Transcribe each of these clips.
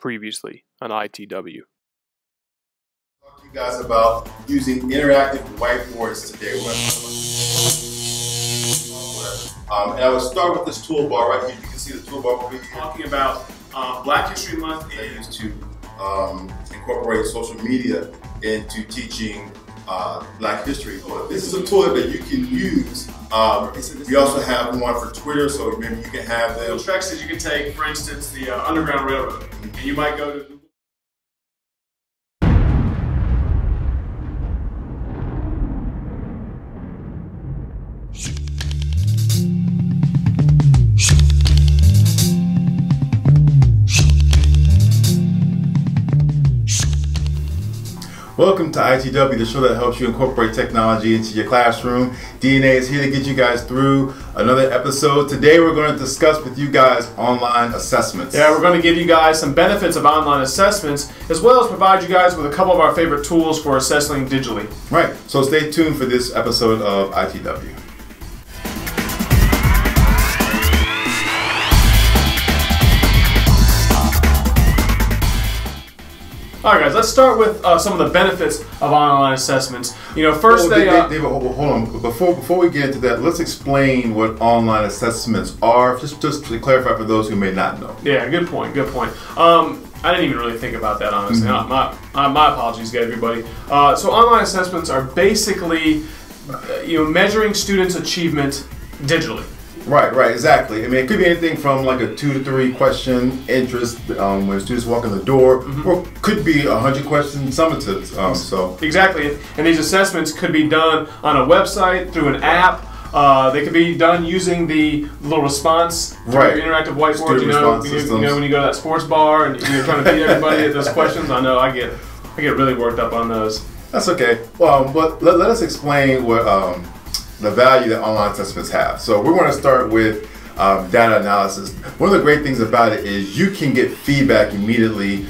previously on ITW. Talk to you guys about using interactive whiteboards today. And I would start with this toolbar right here. You can see the toolbar over here. Talking about Black History Month is to incorporate social media into teaching Black history. This is a tool that you can use. We also have one for Twitter, so maybe you can have them. Tracks that you can take, for instance, the Underground Railroad, and you might go to Google. Welcome to ITW, the show that helps you incorporate technology into your classroom. DNA is here to get you guys through another episode. Today we're going to discuss with you guys online assessments. Yeah, we're going to give you guys some benefits of online assessments, as well as provide you guys with a couple of our favorite tools for assessing digitally. Right, so stay tuned for this episode of ITW. All right, guys, let's start with some of the benefits of online assessments. You know, first David, hold on. Before we get into that, let's explain what online assessments are, just to clarify for those who may not know. Yeah, good point, good point. I didn't even really think about that, honestly. My apologies to everybody. So online assessments are basically, measuring students' achievement digitally. Right, exactly. I mean, it could be anything from like a 2 to 3 question interest when students walk in the door, or could be 100 question summatives. Exactly, and these assessments could be done on a website, through an app. They could be done using the little response, right? Your interactive whiteboard. You know, when you go to that sports bar and you're trying to beat everybody at those questions. I know I get really worked up on those. That's okay. But let us explain what. The value that online assessments have. So we're going to start with data analysis. One of the great things about it is you can get feedback immediately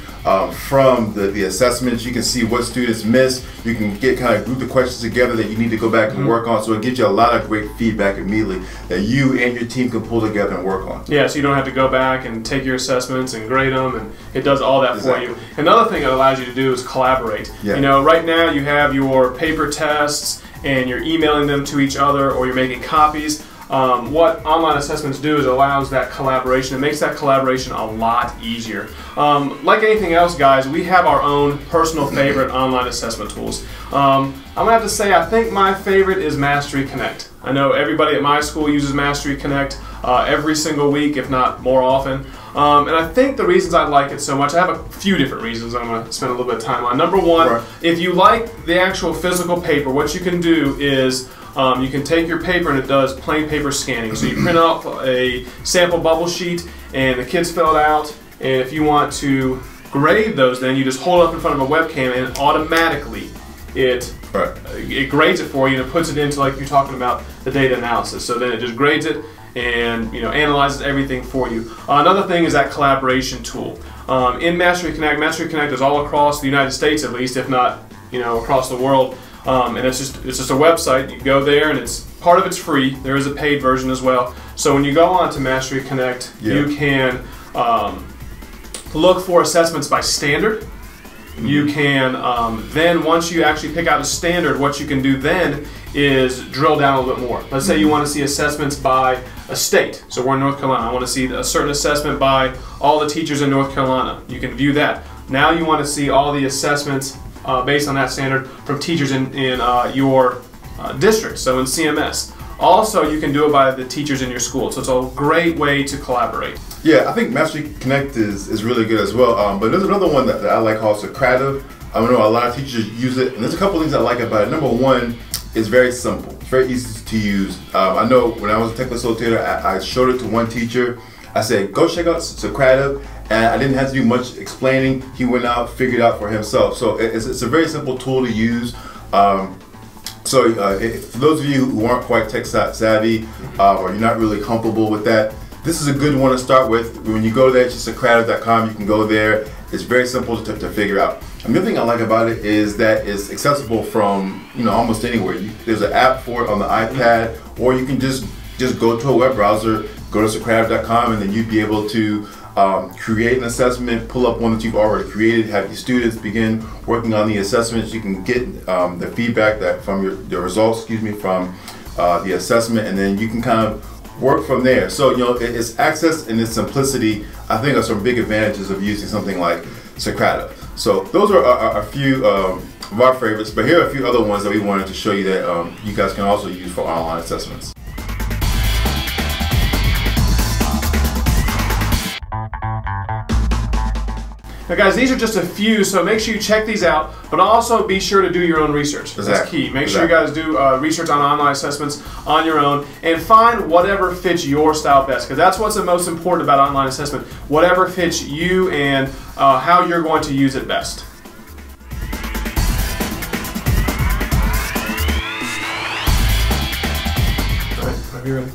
from the assessments. You can see what students missed. You can group the questions together that you need to go back and work on. So it gives you a lot of great feedback immediately that you and your team can pull together and work on. Yeah, so you don't have to go back and take your assessments and grade them, and it does all that for you. Another thing it allows you to do is collaborate. Yeah. You know, right now you have your paper tests and you're emailing them to each other, or you're making copies. What online assessments do is it allows that collaboration. It makes that collaboration a lot easier. Like anything else, guys, we have our own personal favorite online assessment tools. I'm gonna have to say, I think my favorite is Mastery Connect. I know everybody at my school uses Mastery Connect every single week, if not more often. And I think the reasons I like it so much, I have a few different reasons I'm going to spend a little bit of time on. Number one, if you like the actual physical paper, what you can do is you can take your paper, and it does plain paper scanning. So you print out a sample bubble sheet and the kids fill it out, and if you want to grade those, then you just hold it up in front of a webcam and automatically it grades it for you, and it puts it into, like you're talking about, the data analysis. So then it just grades it and analyzes everything for you. Another thing is that collaboration tool. In Mastery Connect is all across the United States, at least, if not across the world. And it's just a website. You go there, and part of it's free. There is a paid version as well. So when you go on to Mastery Connect, you can look for assessments by standard. You can then, once you actually pick out a standard, what you can do then is drill down a little bit more. Let's say you want to see assessments by a state. So we're in North Carolina. I want to see a certain assessment by all the teachers in North Carolina. You can view that. Now you want to see all the assessments based on that standard from teachers in your district, so in CMS. Also, you can do it by the teachers in your school. So it's a great way to collaborate. Yeah, I think Mastery Connect is really good as well. But there's another one that I like called Socrative. I know a lot of teachers use it, and there's a couple things I like about it. Number one, it's very simple. It's very easy to use. I know when I was a tech facilitator, I showed it to one teacher. I said, go check out Socrative, and I didn't have to do much explaining. He went out, figured it out for himself. So it's a very simple tool to use. For those of you who aren't quite tech savvy, or you're not really comfortable with that, this is a good one to start with. When you go there, it's just Socrative.com. You can go there. It's very simple to figure out. And the other thing I like about it is that it's accessible from almost anywhere. There's an app for it on the iPad, or you can just go to a web browser, go to Socrative.com, and then you'd be able to create an assessment, pull up one that you've already created, have your students begin working on the assessments. You can get the feedback from the results, from the assessment, and then you can kind of work from there. So, it's access and its simplicity, I think, are some big advantages of using something like Socrative. So those are a few of our favorites, but here are a few other ones that we wanted to show you that you guys can also use for online assessments. Now guys, these are just a few, so make sure you check these out, but also be sure to do your own research. That's key. Make sure you guys do research on online assessments on your own, and find whatever fits your style best, because that's what's the most important about online assessment. Whatever fits you and how you're going to use it best. All right, are you ready?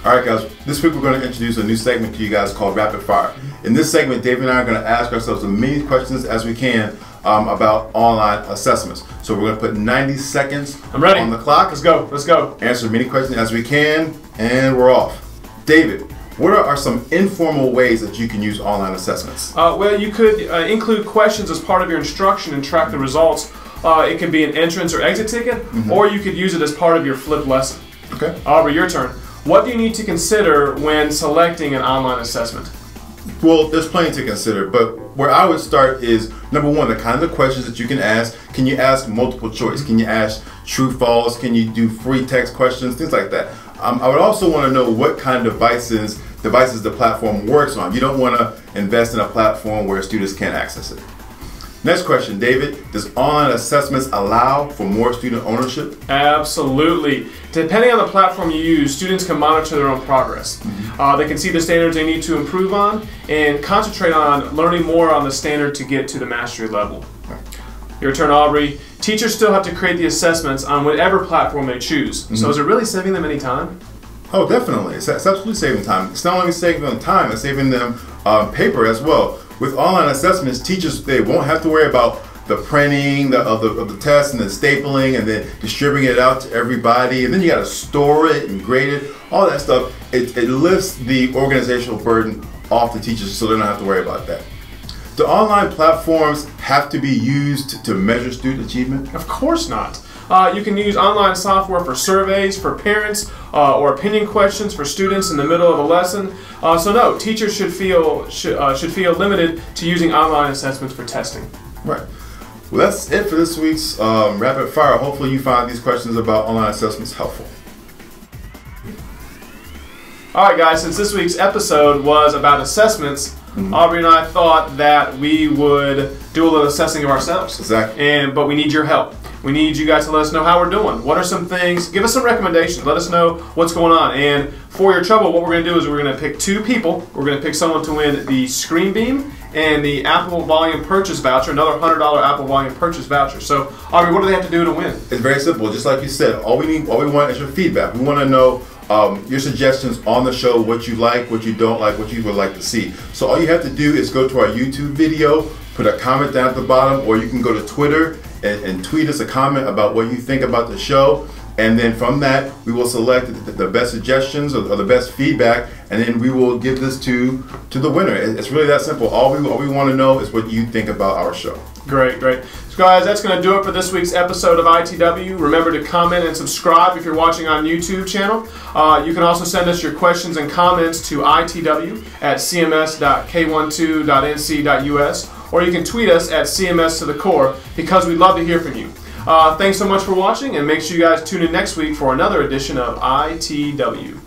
Alright guys, this week we're going to introduce a new segment to you guys called Rapid Fire. In this segment, Dave and I are going to ask ourselves as many questions as we can about online assessments. So we're going to put 90 seconds on the clock. Let's go. Let's go. Answer as many questions as we can, and we're off. David, what are some informal ways that you can use online assessments? Well, you could include questions as part of your instruction and track the results. It could be an entrance or exit ticket, or you could use it as part of your flipped lesson. Okay. Aubrey, your turn. What do you need to consider when selecting an online assessment? Well, there's plenty to consider, but where I would start is, number one, the kinds of questions that you can ask. Can you ask multiple choice? Can you ask true, false? Can you do free text questions? Things like that. I would also want to know what kind of devices the platform works on. You don't want to invest in a platform where students can't access it. Next question, David. Does online assessments allow for more student ownership? Absolutely. Depending on the platform you use, students can monitor their own progress. They can see the standards they need to improve on and concentrate on learning more on the standard to get to the mastery level. Your turn, Aubrey. Teachers still have to create the assessments on whatever platform they choose. So is it really saving them any time? Oh, definitely. It's absolutely saving time. It's not only saving them time, it's saving them paper as well. With online assessments, teachers, they won't have to worry about the printing of the test and the stapling and then distributing it out to everybody, and then you got to store it and grade it, all that stuff. It lifts the organizational burden off the teachers, so they don't have to worry about that. Do online platforms have to be used to measure student achievement? Of course not. You can use online software for surveys, for parents, or opinion questions for students in the middle of a lesson. So no, teachers should feel limited to using online assessments for testing. Right. Well, that's it for this week's Rapid Fire. Hopefully you find these questions about online assessments helpful. Alright guys, since this week's episode was about assessments, Aubrey and I thought that we would do a little assessing of ourselves. Exactly. But we need your help. We need you guys to let us know how we're doing. What are some things? Give us some recommendations. Let us know what's going on. And for your trouble, what we're going to do is we're going to pick two people. We're going to pick someone to win the Screen Beam and the Apple Volume Purchase Voucher, another $100 Apple Volume Purchase Voucher. So, Aubrey, what do they have to do to win? It's very simple. Just like you said, all we want is your feedback. We want to know your suggestions on the show, what you like, what you don't like, what you would like to see. So all you have to do is go to our YouTube video, put a comment down at the bottom, or you can go to Twitter and tweet us a comment about what you think about the show. And then from that, we will select the best suggestions or the best feedback, and then we will give this to the winner. It's really that simple. All we want to know is what you think about our show. Great, great. So guys, that's going to do it for this week's episode of ITW. Remember to comment and subscribe if you're watching on YouTube channel. You can also send us your questions and comments to itw@cms.k12.nc.us, or you can tweet us at CMS to the core, because we'd love to hear from you. Thanks so much for watching, and make sure you guys tune in next week for another edition of ITW.